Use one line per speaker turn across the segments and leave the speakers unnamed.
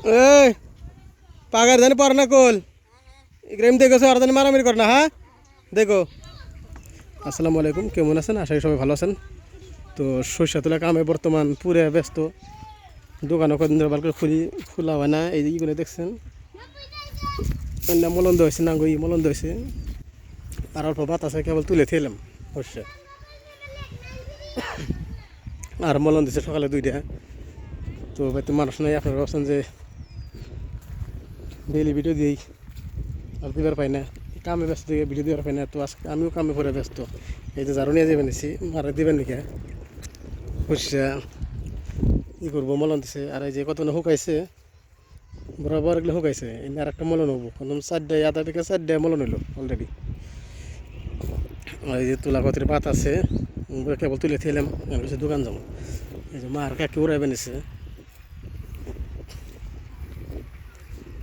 এই পাগার জানি পর না কোল গ্রেম দেখেছো আর জানি মারামারি কর না হ্যাঁ দেখো। আসসালামু আলাইকুম, কেমন আছেন? আশা করি সবাই ভালো আছেন। তো সরিষা তোলা কামে বর্তমান পুরে ব্যস্ত। দোকানও কদিন ধরে ভালো করে খোলা হয় না। এই যে ইগুলো দেখছেন মলন্দ হয়েছে, নাঙ্গই মলন্দ হয়েছে। আর অল্প বাতাসে কেবল তুলে থেলাম সরিষা। আর মলন দিচ্ছে সকালে 2টা। তো হয়তো মানুষ নাই, আপনারা ভাবছেন যে ডেইলি ভিডিও দিই আর দিবার পাই না, কামে ব্যস্ত দিয়ে ভিডিও দিবার পাই না। তো আজকে আমিও কামে পরে ব্যস্ত। এই যে ঝাড়ু নিয়ে যাবেন নিছি মারা দিবেন নাকি সরিষা ই করবো, মলন দিছে। আর এই যে কত শুকাইছে বরাবর এগুলো শুকাইছে। এই আর একটা মলন হবো, প্রথম 4টায় আধা থেকে 4টায় মলন হইলো অলরেডি। এই যে তুলা কতির পাত আছে কেবল তুলে থেলাম, দোকান যাবো। এই যে মার কাকি উড়াইবে নিছে,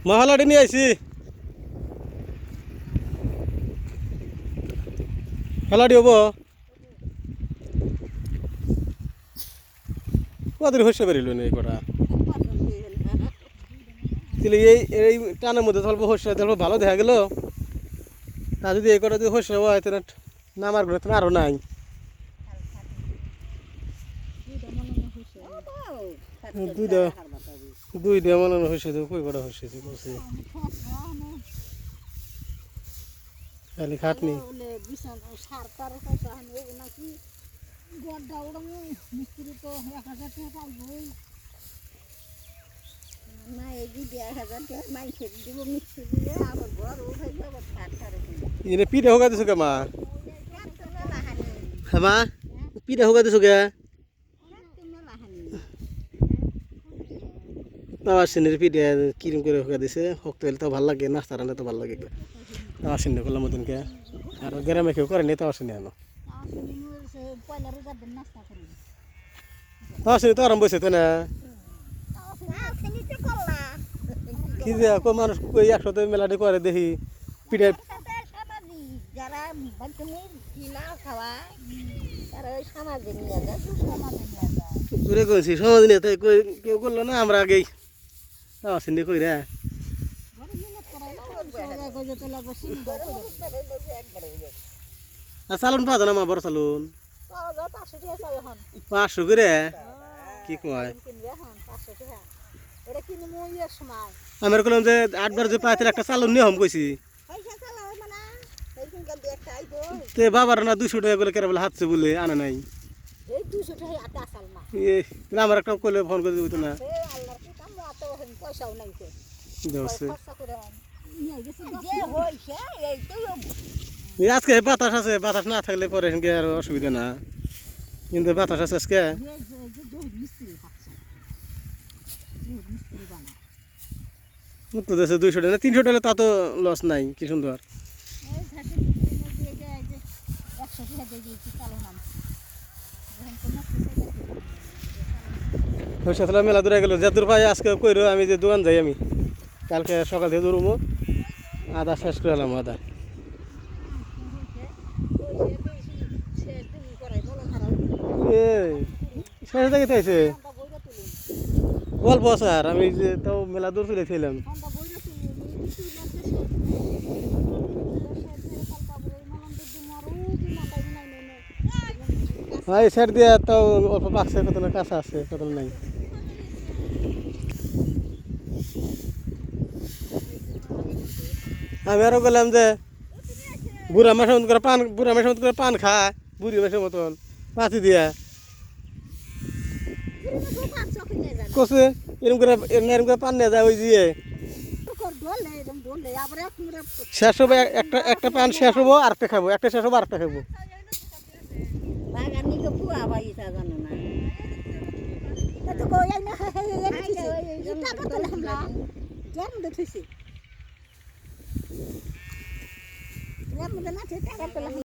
মা হালাটি নিয়ে আইছি। হালাটি হবো কদিন হইসে বেরিল এই কটা। তাহলে এই টানের মধ্যে অল্প হইসে অল্প ভালো দেখা গেল। তা যদি এই কটা যদি হইসে হয় তাহলে নামার ঘরে তুমি আরও নাই। দুইটা মনে হয়েছে তো কই কটা হয়েছে বলছি খালি খাটনি। এনে পিঠা হোকা দিছো কে মা? হ্যাঁ মা, পিঠা হোকা দিছো কে? আমার সিনের পিঠে কিরম করে হোকা দিছে, শক্ত হলে তো ভালো লাগে, নাস্তা রান্না তো ভালো লাগে। আমার সিনে করলাম মতনকে। আর গ্রামে কেউ করে নেই তো আমার সিনে আনো। আমার সিনে তো আরাম বসে তো না কি যে মানুষ কই একসাথে মেলাটি করে দেখি পিঠে ঘুরে কইছি সমাজ নিয়ে তাই কেউ করলো না, আমরা আগেই আমার সিনে কই রে চালুন পাওয়া যায় না মা? বড় চালুন 500 করে কি কয়? আমি বললাম যে 8বার যে পাইতে একটা চালুন নিয়ে হম কইছি তে বাবার না 200 টাকা করে কেরা বলে হাতছে বলে আনে নাই। আমার একটা কইলে ফোন করে দিত না আজকে বাতাস আছে, বাতাস না থাকলে পরে আর অসুবিধা না, কিন্তু বাতাস আছে আজকে। তো দেশে 200 টাকা 300 টাকা তা তো লস নাই, কি সুন্দর। মেলা দূরে গেল যে দূর পাই আজকে কইরো আমি যে দোকান যাই, আমি কালকে সকাল থেকে দূরমো আদা শেষ করে এলাম। আদা শেষ দেখে চাইছে গল্প স্যার, আমি যে তাও মেলা দূর ফিরেছিলাম। এই সাইড দিয়ে তাও অল্প পাকছে, কত না কাঁচা আছে, কত নাই। আমি আরো বললাম যে বুড়া মাসের মতো করে পান, বুড়া মাসের মতো করে পান খায়, বুড়ি মাসের মতন পাতি দিয়া কষে এরকম করে এরকম করে পান নিয়ে যায়। ওই দিয়ে শেষ হবো, একটা পান শেষ হবো আরেকটা খাবো, একটা শেষ হবো আরেকটা খাবো।